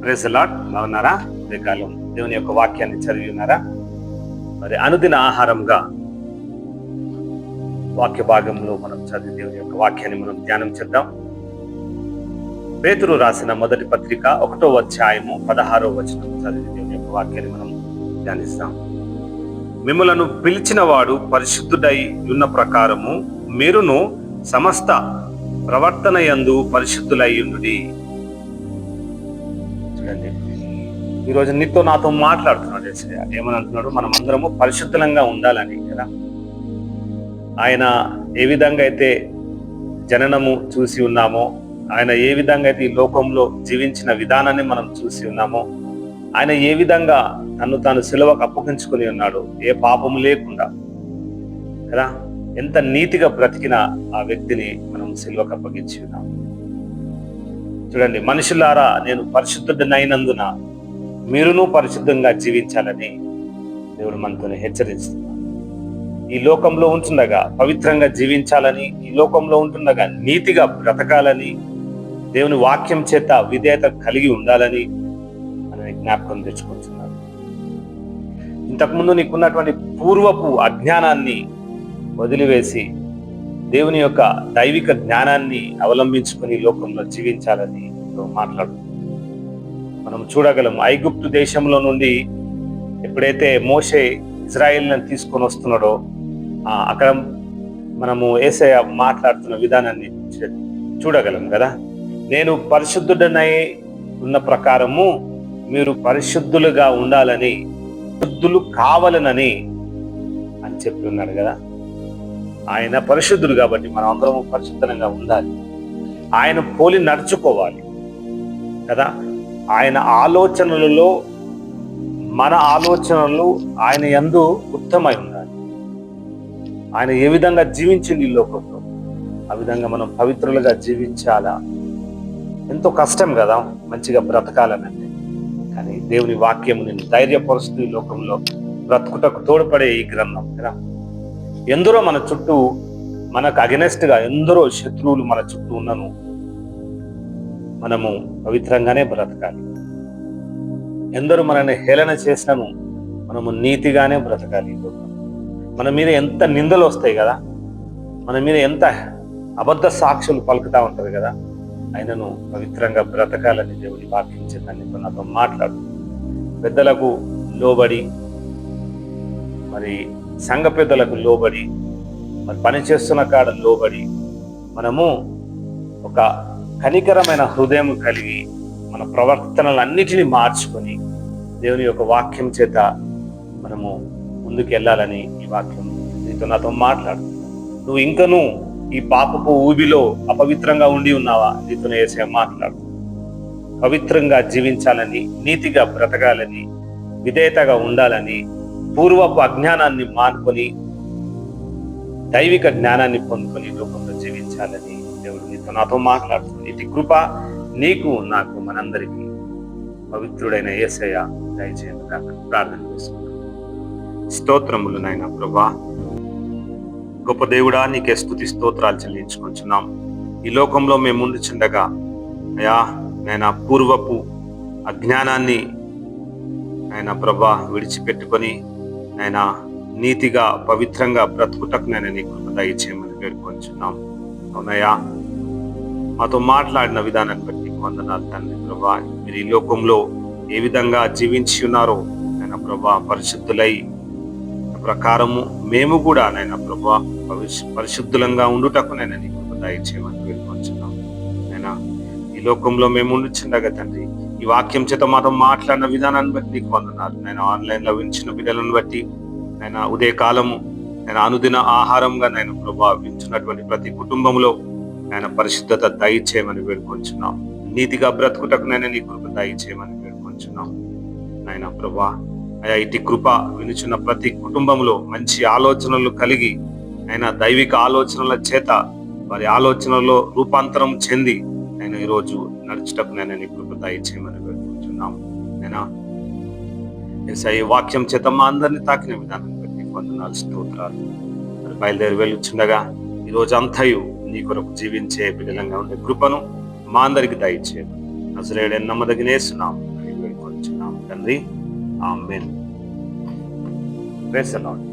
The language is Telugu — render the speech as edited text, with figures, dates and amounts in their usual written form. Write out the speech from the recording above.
Praise the lord. బాగున్నారా? ఉదయకాలం దేవుని యొక్క వాక్యాన్ని చదివి ఉన్నారా? మరి అనుదిన ఆహారంగా వాక్య భాగంలో మనం చదివి దేవుని యొక్క వాక్యాన్ని మనం ధ్యానం చేద్దాం. పేతురు రాసిన మొదటి పత్రిక 1వ అధ్యాయము 16వ వచనం చదివి దేవుని యొక్క వాక్యాన్ని మనం ధ్యానిస్తాం. మిమ్ములను పిలిచిన వాడు పరిశుద్ధుడై ఉన్న ప్రకారము మీరును సమస్త ప్రవర్తన యందు పరిశుద్ధులై ఉండుడి. చూడండి, ఈరోజు నీతో నాతో మాట్లాడుతున్నాడు యేసయ్య. ఏమని అంటున్నాడు? మనం అందరము పరిశుద్ధంగా ఉండాలని కదా. ఆయన ఏ విధంగా అయితే జననము చూసి ఉన్నామో, ఆయన ఏ విధంగా అయితే ఈ లోకంలో జీవించిన విధానాన్ని మనం చూసి ఉన్నామో, ఆయన ఏ విధంగా తను తాను సిలువకు అప్పగించుకొని ఉన్నాడు, ఏ పాపము లేకుండా కదా. ఎంత నీతిగా బ్రతికిన ఆ వ్యక్తిని మనం సిలువకు అప్పగించి ఉన్నాం. చూడండి, మనుషులారా నేను పరిశుద్ధుడనైనందున మీరును పరిశుద్ధంగా జీవించాలని దేవుడు మనతో హెచ్చరిస్తున్నాడు. ఈ లోకంలో ఉంటుండగా పవిత్రంగా జీవించాలని, ఈ లోకంలో ఉంటుండగా నీతిగా బ్రతకాలని, దేవుని వాక్యం చేత విధేయత కలిగి ఉండాలని మనని జ్ఞాపకం తెచ్చుకుంటున్నాడు. ఇంతకుముందు నీకున్నటువంటి పూర్వపు అజ్ఞానాన్ని వదిలివేసి దేవుని యొక్క దైవిక జ్ఞానాన్ని అవలంబించుకొని లోకంలో జీవించాలని మాట్లాడు. మనం చూడగలం, ఐగుప్తు దేశంలో నుండి ఎప్పుడైతే మోషే ఇజ్రాయేల్ని తీసుకొని వస్తున్నాడో అక్కడ మనము యేసయ్య మాట్లాడుతున్న విధానాన్ని చూడగలం కదా. నేను పరిశుద్ధుడనై ఉన్న ప్రకారము మీరు పరిశుద్ధులుగా ఉండాలని, శుద్ధులు కావాలనని అని చెప్పి ఉన్నాడు కదా. ఆయన పరిశుద్ధుడు కాబట్టి మనం అందరము పరిశుద్ధంగా ఉండాలి. ఆయన పోలి నడుచుకోవాలి కదా. ఆయన ఆలోచనలలో మన ఆలోచనలు ఆయన యందు ఉత్తమై ఉండాలి. ఆయన ఏ విధంగా జీవించింది ఈ లోకంలో, ఆ విధంగా మనం పవిత్రులుగా జీవించాలా. ఎంతో కష్టం కదా మంచిగా బ్రతకాలనంటే. కానీ దేవుని వాక్యము నేను ధైర్యపరుస్తూ ఈ లోకంలో బ్రతుకుటకు తోడ్పడే ఈ గ్రంథం కదా. ఎందరో మన చుట్టూ మనకు అగెనెస్ట్ గా ఎందరో శత్రువులు మన చుట్టూ ఉన్నను మనము పవిత్రంగానే బ్రతకాలి. ఎందరో మనల్ని హేళన చేసినను మనము నీతిగానే బ్రతకాలి. మన మీద ఎంత నిందలు వస్తాయి కదా, మన మీద ఎంత అబద్ధ సాక్షులు పలుకుతా ఉంటారు కదా, ఆయనను పవిత్రంగా బ్రతకాలని దేవుడి వాక్యం చేతని నాతో మాట్లాడు. పెద్దలకు లోబడి, మరి సంఘ పెద్దలకు లోబడి, మరి పనిచేస్తున్న కాడ లోబడి, మనము ఒక కనికరమైన హృదయం కలిగి మన ప్రవర్తనలన్నిటినీ మార్చుకొని దేవుని యొక్క వాక్యం చేత మనము ముందుకు వెళ్ళాలని ఈ వాక్యం నీతో నాతో మాట్లాడు. నువ్వు ఇంకనూ ఈ పాపపు ఊబిలో అపవిత్రంగా ఉండి ఉన్నావా? నీతో యేసయ్య మాట్లాడు. పవిత్రంగా జీవించాలని, నీతిగా బ్రతకాలని, విధేయతగా ఉండాలని, పూర్వపు అజ్ఞానాన్ని మానుకొని దైవిక జ్ఞానాన్ని పొందుకొని లోకంలో జీవించాలని దేవుడు నీతో నాతో మాట్లాడుతుంది. ఇటు కృప నీకు నాకు మనందరికీ పవిత్రుడైన యేసయ్య దయచేయండి. ప్రార్థన చేసుకుంటాం. స్తోత్రములు నాయన ప్రభువా, గొప్ప దేవుడా, నీకే స్తుతి స్తోత్రాలు చెల్లించుకుంటున్నాం. ఈ లోకంలో మేము ముందుచుండగా అయా నాయన పూర్వపు అజ్ఞానాన్ని ఆయన ప్రభా విడిచిపెట్టుకొని ఆయన నీతిగా పవిత్రంగా బ్రతుకుటకు నేను నీ కృప దయచేయమని వేడుకొంచున్నాం. అవునయ్యా, మాతో మాట్లాడిన విధానాన్ని బట్టి వందనాలు తండ్రి ప్రభా. మీరు ఈ లోకంలో ఏ విధంగా జీవించి ఉన్నారో ఆయన ప్రభా పరిశుద్ధులై ప్రకారము మేము కూడా నాయన ప్రభా పరిశుద్ధులంగా ఉండుటకు నేను నీ కృప దయచేయమని వేడుకొంచున్నాం. ఆయన ఈ లోకంలో మేము ఉండుచుండగా తండ్రి ఈ వాక్యం చేత మాతో మాట్లాడిన విధానాన్ని బట్టి నీకు వందనాలు. నేను ఆన్లైన్ లో వించిన బిడ్డలను బట్టి నేను ఉదయకాలము నేను అనుదిన ఆహారంగా నేను ప్రభా వింటున్నటువంటి ప్రతి కుటుంబంలో ఆయన పరిశుద్ధత దయచేయమని వేడుకొంచున్నాం. నీతిగా బ్రతుకుటకు నేను నీ కృప దయచేయమని వేడుకొంచున్నాం. నాయన ప్రభా అయా ఇటు కృప వినుచున్న ప్రతి కుటుంబంలో మంచి ఆలోచనలు కలిగి ఆయన దైవిక ఆలోచనల చేత వారి ఆలోచనలో రూపాంతరం చెంది నేను ఈరోజు నడుచుటకు నేను నీ కృప దయచేయమని వేడుకుంటున్నాం. నేను యేసయ్య వాక్యం చేత మా అందరినీ తాకిన విధానం బట్టి వందనాలు స్తోత్రాలు. మరి బయలుదేరి వెళ్ళుచుండగా ఈరోజు అంతయు నీ కొరకు జీవించే బిడ్డలంగా ఉండే కృపను మా అందరికి దయచేయము. నజరేయుడైన నమ్మదగిన యేసునామమున వేడుకొనుచున్నాము తండ్రి. ఆమేన్. Praise the lord.